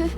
வா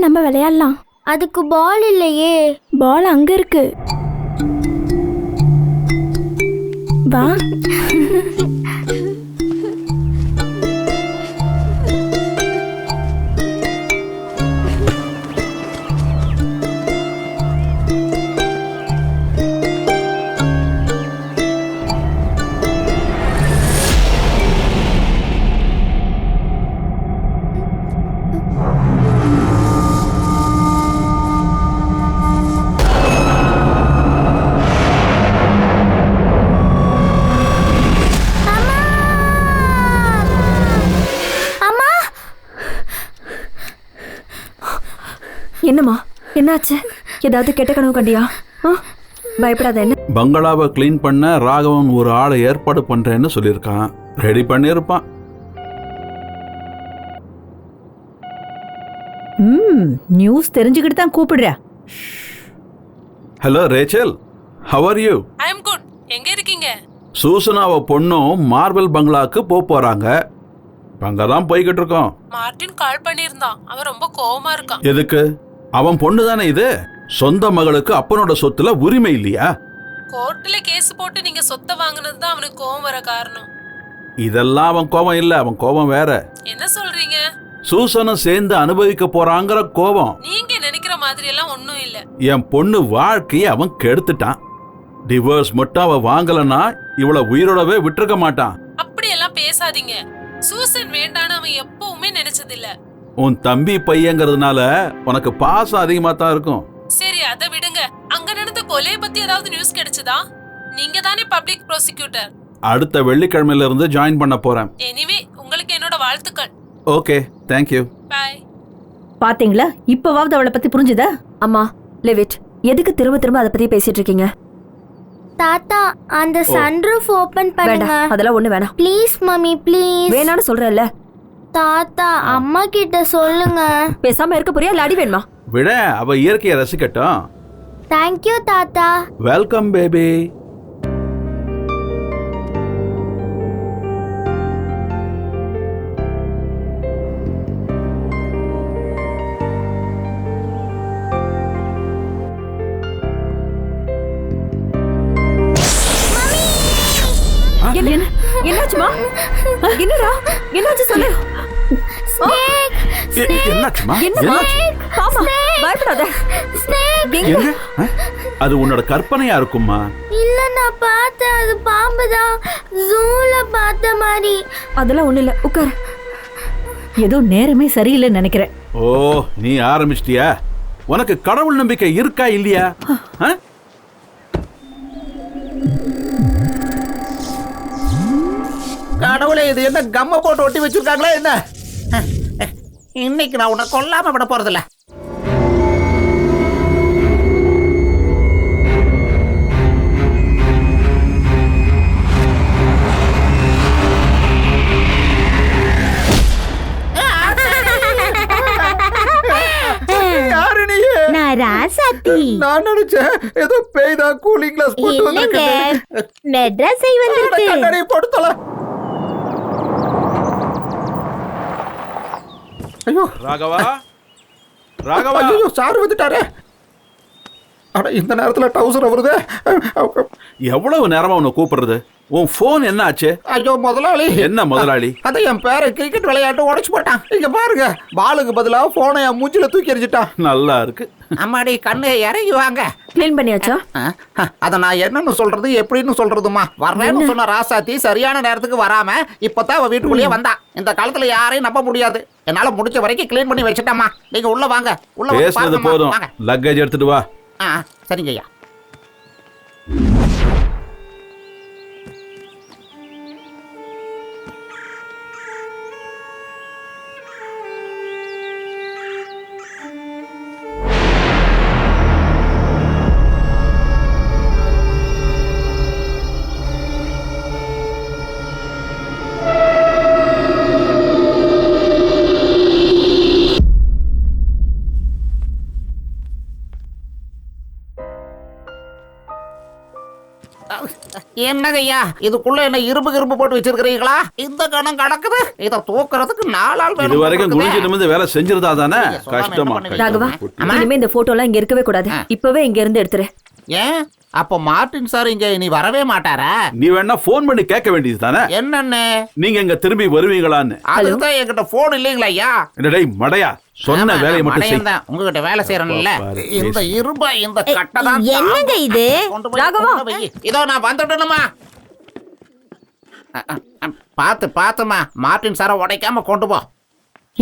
நம்ம விளையாடலாம். அதுக்கு பால் இல்லையே. பால் அங்க இருக்கு. வா. என்னம்மா, என்னாச்சு? ஏதாவது கெட்ட கனவு கண்டியா? பயப்படாத. என்ன? பங்களாவை கிளீன் பண்ண ராகவன் ஒரு ஆளை ஏற்பாடு பண்றேன்னு சொல்லியிருக்கான். ரெடி பண்ணியிருப்பான். நியூஸ் தெரிஞ்சுக்கிட்டு தான் கூப்பிடுற. Hello Rachel, how are you? I am good. எங்க இருக்கீங்க? சூசனாவ பொண்ணும் மார்பல் பங்களாக்கு போறாங்க. அங்கதான் போய்கிட்டு இருக்கோம். மார்டின் கால் பண்ணியிருந்தான். அவன் ரொம்ப கோவமா இருக்கான். எதுக்கு? அவன் பொண்ணு தானே இது. சொந்த மகளுக்கு அப்பனோட சொத்துல உரிமை இல்லையா? கோர்ட்ல கேஸ் போட்டு நீங்க சொத்தை வாங்குனது தான் அவனுக்கு கோவம் வர காரணம். இதெல்லாம் அவன் கோபம் இல்ல, அவன் கோபம் வேற. என்ன சொல்றீங்க? சூசனும் சேர்ந்து அனுபவிக்க போறாங்கிற கோபம். நீங்க நினைக்கிற மாதிரி எல்லாம் ஒண்ணும் இல்ல. என் பொண்ணு வாழ்க்கையை அவன் கெடுத்துட்டான். டிவோர்ஸ் மட்டும் அவ வாங்கலன்னா இவள உயிரோடவே விட்டுருக்க மாட்டான். அப்படி எல்லாம் பேசாதீங்க. சூசன் வேண்டான்னு அவன் எப்பவுமே நினைச்சதில்ல. உன் தம்பி பையங்கிறதுனால உனக்கு பாசம் அதிகமா தான் இருக்கும். சரி, அதை விடுங்க. அங்க நடந்த கொலையை பத்தி ஏதாவது நியூஸ் கிடைச்சதா? நீங்க தானே பப்ளிக் ப்ராசிக்யூட்டர். அடுத்த வெள்ளிக்கிழமையில இருந்து ஜாயின் பண்ண போறேன். எனிவே, உங்களுக்கு என்னோட வாழ்த்துக்கள். Okay, thank you. பை. பாத்தீங்களா, இப்பவாவது அவளை பத்தி புரிஞ்சுதா? அம்மா, லிவிட். எதுக்கு திரும்ப திரும்ப அதை பத்தி பேசிட்டு இருக்கீங்க? தாத்தா, அந்த சன்ரூஃப் ஓபன் பண்ணுங்க. வேண்டாம், அதெல்லாம் ஒண்ணு வேணாம். Please mummy, please. வேணான்னு சொல்றேன்ல. தாத்தா, அம்மா கிட்ட சொல்லுங்க. பேசாம இருக்க போறியா இல்ல அடி வேணுமா? விட, அவ இயற்கையை ரசிக்கட்டும். தேங்க்யூ தாத்தா. Welcome baby. என்னாச்சுமா? என்னடா? என்னாச்சு சொல்லு. என்னாச்சுமா? பாமா, பயப்படாத. என்ன? அது உன்னோட கற்பனையா இருக்குமா? இல்ல, நான் பார்த்தேன். அது பாம்பு தான். ஜூல பார்த்த மாதிரி. அதெல்லாம் ஒண்ணு இல்ல, உட்கார். ஏதோ நேரமே சரியில்லைன்னு நினைக்கிறேன். ஓ, நீ ஆரம்பிச்சிட்டியா? உனக்கு கடவுள் நம்பிக்கை இருக்கா இல்லையா? கடவுளே, இது என்ன கம்ம போட்டு ஒட்டி வச்சிருக்காங்களா என்ன? இன்னைக்கு நான் உன்னை கொல்லாம விட போறதில்ல. நான் ராசாத்தி. நான் நினைச்சேன் ஏதோ பேய்தா கூலிங் கிளாஸ் போட்டு வந்திருக்கேன். மெட்ராஸை வந்திருக்கு. கண்ணாடி போட்டு தொலை. ஐயோ ராகவா, ராகவா. ஐயோ, சார் வந்துட்டாரே. அட இந்த நேரத்துல டவுசர் வருது. எவ்வளவு நேரமா உன்னை கூப்பிடுறது? உன் போன் என்ன ஆச்சு? ஐயோ முதலாளி. என்ன முதலாளி? அத என் பேரை கிரிக்கெட் விளையாட்டு உடைச்சு போட்டான். இங்க பாருங்க, பாலுக்கு பதிலா போனை என் மூஞ்சில தூக்கி எறிஞ்சிட்டான். நல்லா இருக்கு. அம்மாடி கண்ணு இறங்கி வாங்க. க்ளீன் பண்ணியாச்சா? அத நான் என்னன்னு சொல்றது எப்படின்னு சொல்றதுமா? வர்றேன்னு சொன்ன ராசாத்தி சரியான நேரத்துக்கு வராம இப்பதான் அவ வீட்டுக்குள்ளேயே வந்தா. இந்த காலத்துல யாரையும் நம்ப முடியாது. என்னால முடிஞ்ச வரைக்கும் க்ளீன் பண்ணி வச்சுட்டேம்மா. நீங்க உள்ள வாங்க. உள்ள வந்து பேசுறது பாருங்கம்மா. போதும். வாங்க. லக்கேஜ் எடுத்துட்டு வா. சரிங்க ஐயா. என்னங்க ஐயா, இதுக்குள்ள என்ன இரும்பு போட்டு வச்சிருக்கீங்களா? இந்த கணம் கடக்குது. இத தூக்குறதுக்கு 4 ஆள் வேணும். இது வரைக்கும் குனிஞ்சு நிமிர்ந்து வேலை செஞ்சிருந்தா தானே? கஷ்டமா. ராகவா, இனிமே இந்த போட்டோ எல்லாம் இங்க இருக்கவே கூடாது. இப்பவே இங்க இருந்து எடுத்துரு. ஏன் அப்ப மார்ட்டின் சார் இங்க நீ வரவே மாட்டாரா? நீ வேணா போன் பண்ணி கேட்க வேண்டியது தானே? என்னன்னு? நீங்க இங்க திரும்பி வருவீங்களான்னு. அதுதான் என்கிட்ட போன் இல்லைங்களா ஐயா? என்னடே மடையா, சொன்ன வேலையை மட்டும் செய். உங்ககிட்ட வேலை செய்யறேன்ல. இந்த இரும்ப இந்த கட்டை தான். என்னங்க இது? ராகவா, இதோ நான் வந்துட்டேனுமா. பாத்துமா, மார்ட்டின் சாரை உடைக்காம கொண்டு போ.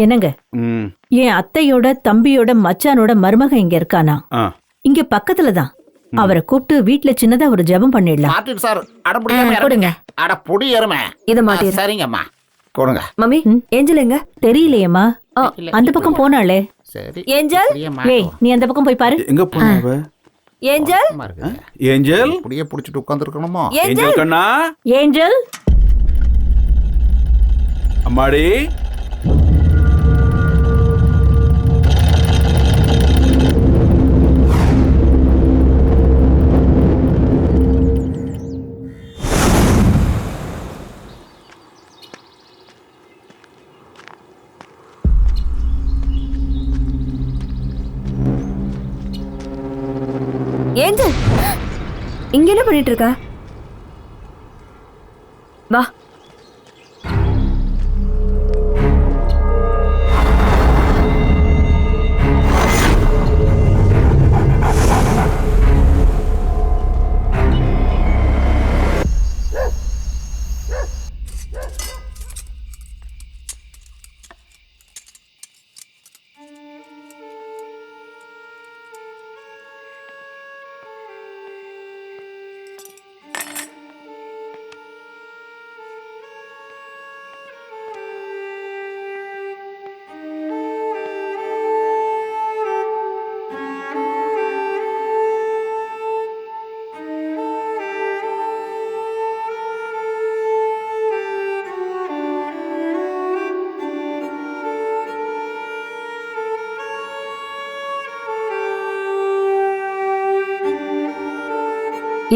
என்னங்க, ம். என் அத்தையோட தம்பியோட மச்சானோட மருமக இங்க இருக்கானா? இங்க பக்கத்துல தான். அவரை கூப்பிட்டு வீட்டுல சின்னதா ஒரு ஜெபம் பண்ணிடலாம். மார்ட்டின் சார் அடம்புடியாம கொடுங்க. அட புடி எருமை. இத மாத்திரு. சரிங்கம்மா, கொடுங்க. மம்மி, ஏஞ்சல் எங்க? தெரியலையேம்மா. அந்த பக்கம் போனாளே. சரி. ஏஞ்சல், ஏய், நீ அந்த பக்கம் போய் பாரு. எங்க போனவ? ஏஞ்சல், ஏஞ்சல், புடியே புடிச்சிட்டு உட்கார்ந்து இருக்கணுமா? ஏஞ்சல் கண்ணா. ஏஞ்சல், அம்மாடி. ஏஞ்சல், இங்க என்ன பண்ணிட்டு இருக்க? வா.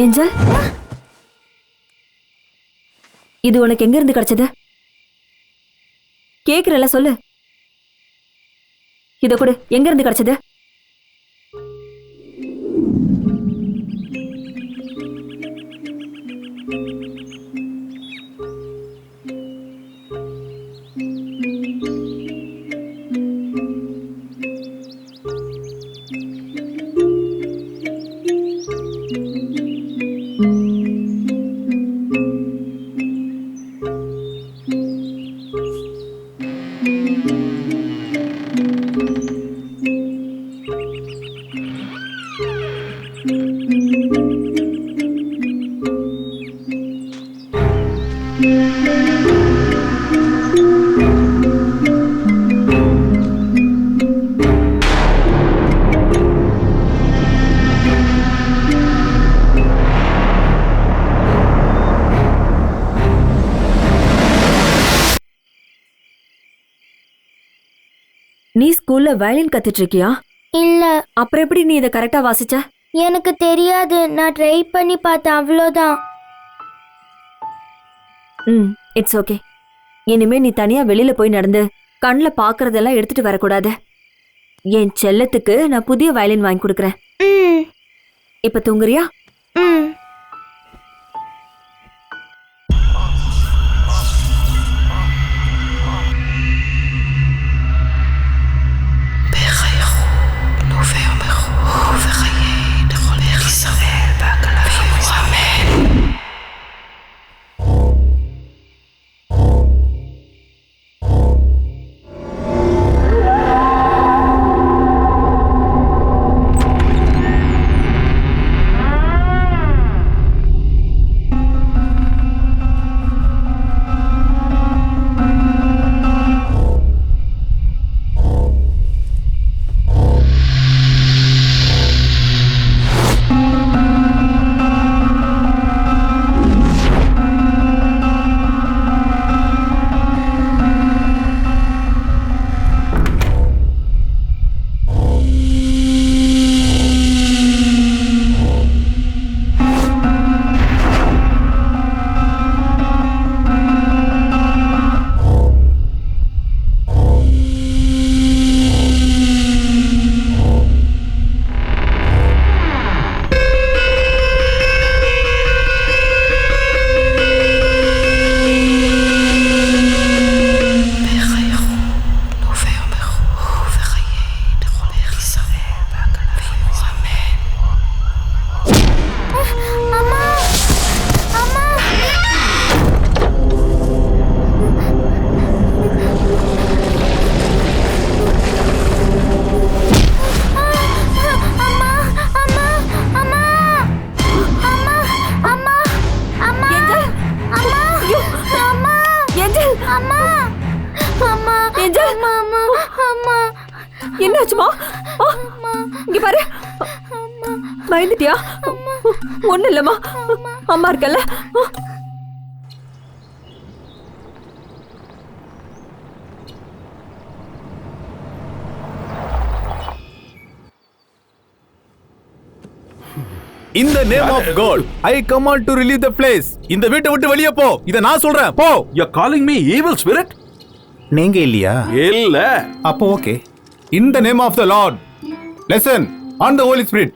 ஏஞ்சல், இது உனக்கு எங்க இருந்து கிடைச்சது? கேக்குறல, சொல்லு. இத கொடு. எங்க இருந்து கிடைச்சது? நீ ஸ்கூல்ல வயலின் கத்துட்டு இருக்கியா? இல்ல. அப்புறம் எப்படி நீ இத கரெக்டா வாசிச்ச? எனக்கு தெரியாது, நான் ட்ரை பண்ணி பார்த்தேன், அவ்வளோதான். It's okay. இனிமே நீ தனியா வெளியில போய் நடந்து கண்ணுல பாக்குறதெல்லாம் எடுத்துட்டு வரக்கூடாது. என் செல்லத்துக்கு நான் புதிய வயலின் வாங்கி கொடுக்கறேன். இப்ப தூங்குறியா? ம். என்னாச்சுமா? இங்க பாரு. பயந்துட்டியா? ஒண்ணு இல்லம்மா, அம்மா இருக்கல்ல. In the name of God, I command to relieve the place. இந்த வீட்டை விட்டு வெளியே போ. இத நான் சொல்றேன். போ. You're calling me evil spirit? நீங்க இல்லையா? இல்ல. அப்போ okay. In the name of the Lord, listen, on the Holy Spirit,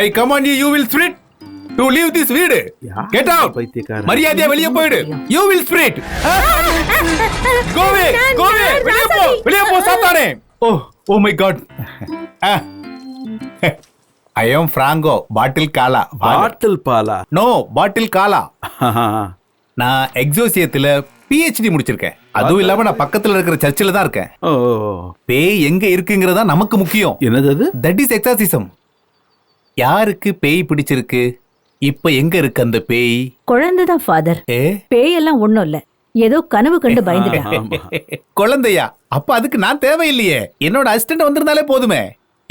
I command you, you will spirit, to leave this வீடு. Get out. மரியாதையா வெளியே போயிடு. You will spirit. Go away. Go away. வெளியே போ. வெளியே போ சாத்தானே. Oh my God. I am Franco, bottle Kaala. Bottle Bala? No, பாட்டில் காலா. நான் எக்ஸோசியத்துல PhD முடிச்சிருக்கேன். அதுவும் இல்லாம நான் பக்கத்துல இருக்கிற சர்ச்சில் தான் இருக்கேன். பேய் எங்க இருக்குங்கிறதா நமக்கு முக்கியம். என்னது? That is exorcism. யாருக்கு பேய் பிடிச்சிருக்கு? இப்ப எங்க இருக்கு அந்த பேய்? குழந்தைதான் ஃபாதர். பேயெல்லாம் ஒண்ணும் இல்ல, ஏதோ கனவு கண்டு பயந்துட்டேன். குழந்தையா? அப்ப அதுக்கு நான் தேவையில்லையே, என்னோட அசிஸ்டன்ட் வந்திருந்தாலே போதுமே.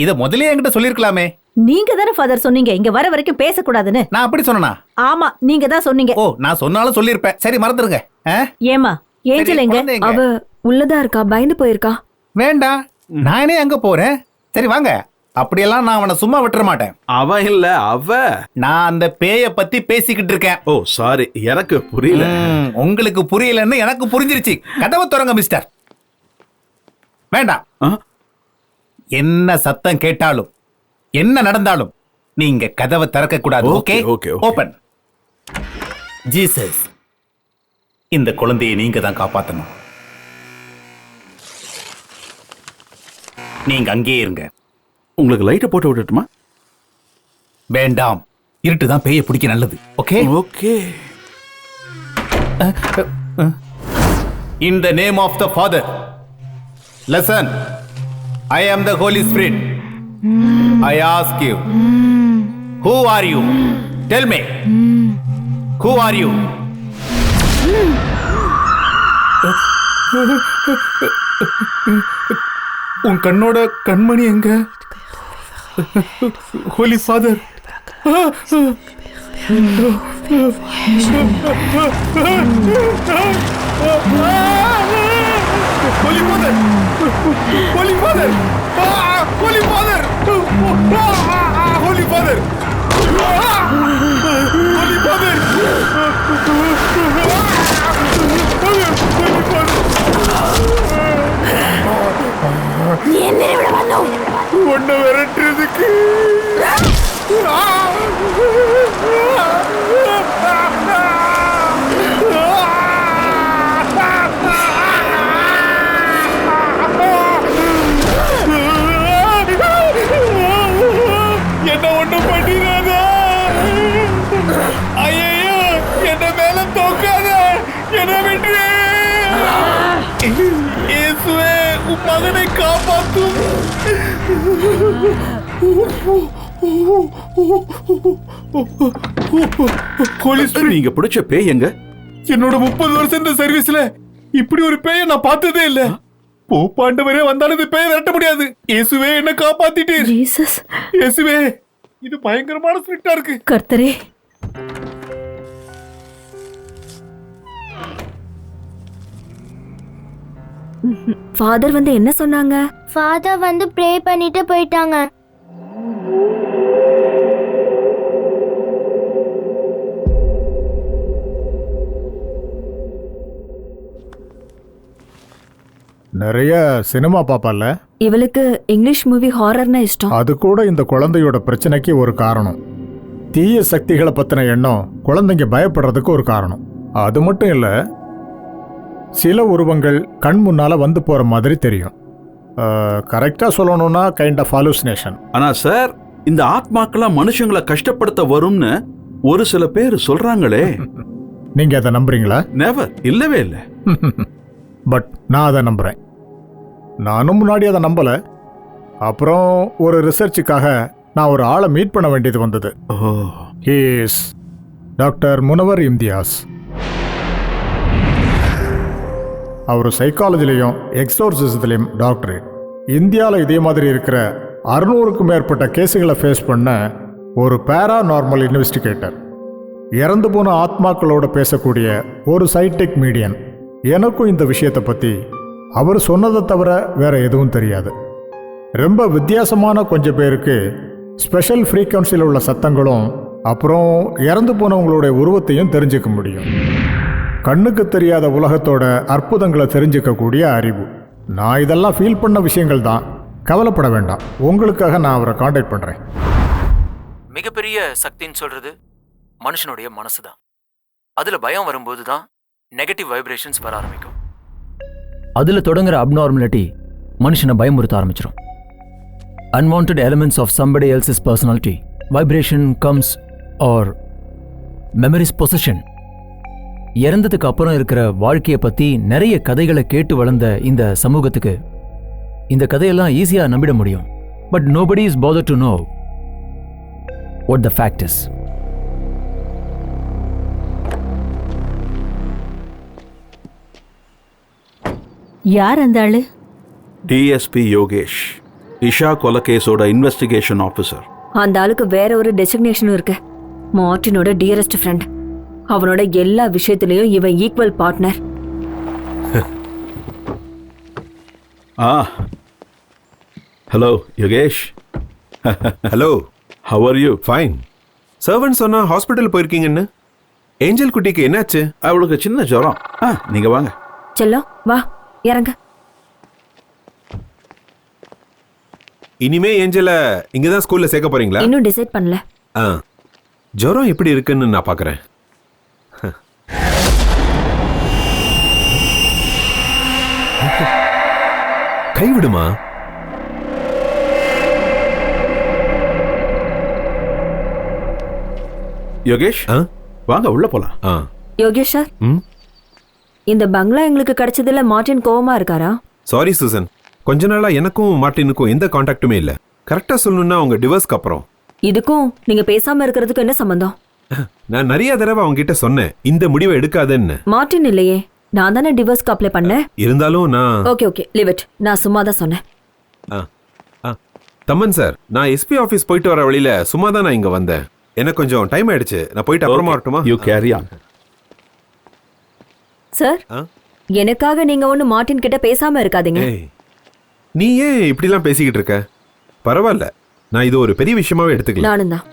இத முதலே என்கிட்ட சொல்லிருக்கலாமே. நீங்க தானே ஃபாதர் சொன்னீங்க இங்க வர வரைக்கும் பேசக்கூடாதுன்னு. நான் அப்படி சொன்னா? ஆமா, நீங்க தான் சொன்னீங்க. ஓ, நான் சொன்னாலும் சொல்லிருப்பேன். சரி, மறந்துருங்க. ஏமா ஏஞ்சல் எங்க? அவ உள்ளதா இருக்கா, பயந்து போயிருக்கா. வேண்டாம், நானே அங்க போறேன். சரி வாங்க. அப்படியெல்லாம் நான் அவனை சும்மா விட்டுற மாட்டேன். அவ இல்ல, அவ. நான் அந்த பேய பத்தி பேசிக்கிட்டு இருக்கேன். ஓ சாரி, எனக்கு புரியல. உங்களுக்கு புரியலன்னு எனக்கு புரிஞ்சிருச்சு. கதவை திறங்க மிஸ்டர். வேண்டாம். என்ன சத்தம் கேட்டாலும் என்ன நடந்தாலும் நீங்க கதவை திறக்க கூடாது. ஓகே? ஓபன். ஜீசஸ், இந்த குழந்தையை நீங்க தான் காப்பாத்தணும். நீங்க அங்கேயே இருங்க. உங்களுக்கு லைட்டை போட்டு விட்டுட்டுமா? வேண்டாம், இருட்டு தான் பேயை பிடிக்க நல்லது. Okay? Okay. In the name of the Father, listen, I am the Holy Spirit. I ask you, who are you? Tell me, who are you? உன் கண்ணோட கண்மணி எங்க? Holy Father. Holy Father! Holy Father! Holy Father! Holy Father! Holy Father! நீ என்ன இவ்வளவு வந்தோம்? ஒன்ன விரட்டுறதுக்கு இயேசுவே உன் மகனை காப்பாத்தும். Holy Spirit, நீங்க பிடிச்ச பேய் எங்க? என்னோட 30 வருஷம் இந்த சர்வீஸ்ல இப்படி ஒரு பேயை நான் பார்த்ததே இல்ல. போப்பாண்டவரே வந்தாலும் இந்த பேயை விரட்ட முடியாது. இயேசுவே என்ன காப்பாத்திட்டீர். ஜீசஸ், இயேசுவே இது பயங்கரமான ஸ்பிரிட்டா இருக்கு. கர்த்தரே, ஃபாதர் வந்து என்ன சொன்னாங்க? ஃபாதர் வந்து ப்ரே பண்ணிட்டு போயிட்டாங்க. நிறைய சினிமா பாப்பால. இவளுக்கு இங்கிலீஷ் மூவி ஹாரர்னா இஷ்டம். அது கூட இந்த குழந்தையோட பிரச்சனைக்கு ஒரு காரணம். தீய சக்திகளை பத்தின எண்ணம் குழந்தைங்க பயப்படுறதுக்கு ஒரு காரணம். அது மட்டும் இல்ல, சில உருவங்கள் கண் முன்னால வந்து போற மாதிரி தெரியும். கரெக்டா சொல்லணும்னா கைண்ட் ஆஃப் ஹாலுசினேஷன். ஆனா சார், இந்த ஆத்மாக்கெல்லாம் மனுஷங்களை கஷ்டப்படுத்த வரும்னு ஒரு சில பேர் சொல்றாங்களே. நீங்க அதை நம்புறீங்களா? நெவர், இல்லவே இல்ல. பட் நான் அதை நம்புறேன். நானும் முன்னாடி அதை நம்பல. அப்புறம் ஒரு ரிசர்ச்சுக்காக நான் ஒரு ஆளை மீட் பண்ண வேண்டியது வந்தது. He is doctor Munawar Imtiaz. அவர் சைக்காலஜிலையும் எக்ஸோர்சிசத்துலையும் டாக்டரேட். இந்தியாவில் இதே மாதிரி இருக்கிற 600க்கும் மேற்பட்ட கேஸுகளை ஃபேஸ் பண்ண ஒரு பேராநார்மல் இன்வெஸ்டிகேட்டர். இறந்து போன ஆத்மாக்களோட பேசக்கூடிய ஒரு சைடெக் மீடியன். எனக்கும் இந்த விஷயத்தை பற்றி அவர் சொன்னதை தவிர வேற எதுவும் தெரியாது. ரொம்ப வித்தியாசமான கொஞ்சம் பேருக்கு ஸ்பெஷல் ஃப்ரீக்வன்சியில் உள்ள சத்தங்களும் அப்புறம் இறந்து போனவங்களுடைய உருவத்தையும் தெரிஞ்சுக்க முடியும். கண்ணுக்கு தெரியாத உலகத்தோட அற்புதங்களை தெரிஞ்சுக்கக்கூடிய அறிவு. நான் இதெல்லாம் ஃபீல் பண்ண விஷயங்கள் தான். கவலைப்பட வேண்டாம், உங்களுக்காக நான் அவரை காண்டாக்ட் பண்ணுறேன். மிகப்பெரிய சக்தின்னு சொல்றது மனுஷனுடைய மனசு தான். அதுல பயம் வரும்போது தான் நெகட்டிவ் வைப்ரேஷன்ஸ் வர ஆரம்பிக்கும். அதுல தொடங்குற அப்நார்மலிட்டி மனுஷனை பயமுறுத்த ஆரம்பிச்சிடும். Unwanted elements of somebody else's personality, vibration comes or memories possession. இறந்ததுக்கு அப்புறம் இருக்கிற வாழ்க்கையை பத்தி நிறைய கதைகளை கேட்டு வளர்ந்த இந்த சமூகத்துக்கு இந்த கதையெல்லாம் ஈஸியா நம்பிட முடியும். But nobody is bothered to know what the fact is. யார் அந்த ஆளு? டிஎஸ்பி யோகேஷ், இஷா கொலகேஸோட இன்வெஸ்டிகேஷன் ஆஃபீஸர். அந்த ஆளுக்கு வேற ஒரு டெசிக்னேஷனும் இருக்கு. மார்ட்டினோட டியரஸ்ட் ஃப்ரெண்ட். அவனோட எல்லா விஷயத்திலையும் இவன் equal partner. Hello Yogesh. Hello, how are you? Fine. Servant சொன்னா ஹாஸ்பிட்டல் போயிருக்கீங்கன்னு. ஏஞ்சல் குட்டிக்கு என்னாச்சு? அவளுக்கு சின்ன ஜுரம். நீங்க வாங்க. செல்லம் வா, இறங்க. இனிமே ஏஞ்சலை இங்கதான் ஸ்கூல்ல சேர்க்க போறீங்களா? இன்னும் டிசைட் பண்ணல. ஜுரம் எப்படி இருக்குன்னு நான் பாக்குறேன். கைவிடுமா? யோகேஷ் வாங்க, உள்ள போலாம். யோகேஷ் சார், இந்த பங்களா எங்களுக்கு கிடைச்சதுல மார்ட்டின் கோவமா இருக்காரா? சாரி சூசன், கொஞ்ச நாளா எனக்கும் மார்ட்டினுக்கும் எந்த கான்டாக்டுமே இல்ல. கரெக்டா சொல்லணும்னா அவங்க டிவோர்ஸ்க்கு அப்புறம். இதுக்கும் நீங்க பேசாம இருக்கிறதுக்கு என்ன சம்பந்தம்? நான் நிறைய தடவை அவங்க கிட்ட சொன்னேன் இந்த முடிவை எடுக்காதேன்னு. மார்ட்டின் இல்லையே, நான் தானே டிவோர்ஸ்க்கு அப்ளை பண்ணேன். இருந்தாலும் நான் ஓகே லீவ் இட். நான் சும்மா தான் சொன்னேன். தம்மன் சார், நான் எஸ்பி ஆபீஸ் போயிட்டு வர வழியில சும்மா தான் நான் இங்க வந்தேன். எனக்கு கொஞ்சம் டைம் ஆயிடுச்சு. நான் போயிட்டு அப்புறமா வரட்டுமா? You carry on. சார், எனக்காக நீங்க ஒண்ணு மார்ட்டின் கிட்ட பேசாம இருக்காதீங்க. நீ ஏன் இப்படிலாம் பேசிக்கிட்டு இருக்க? பரவாயில்ல, நான் இது ஒரு பெரிய விஷயமாவே எடுத்துக்கலாம். நானும் தான்.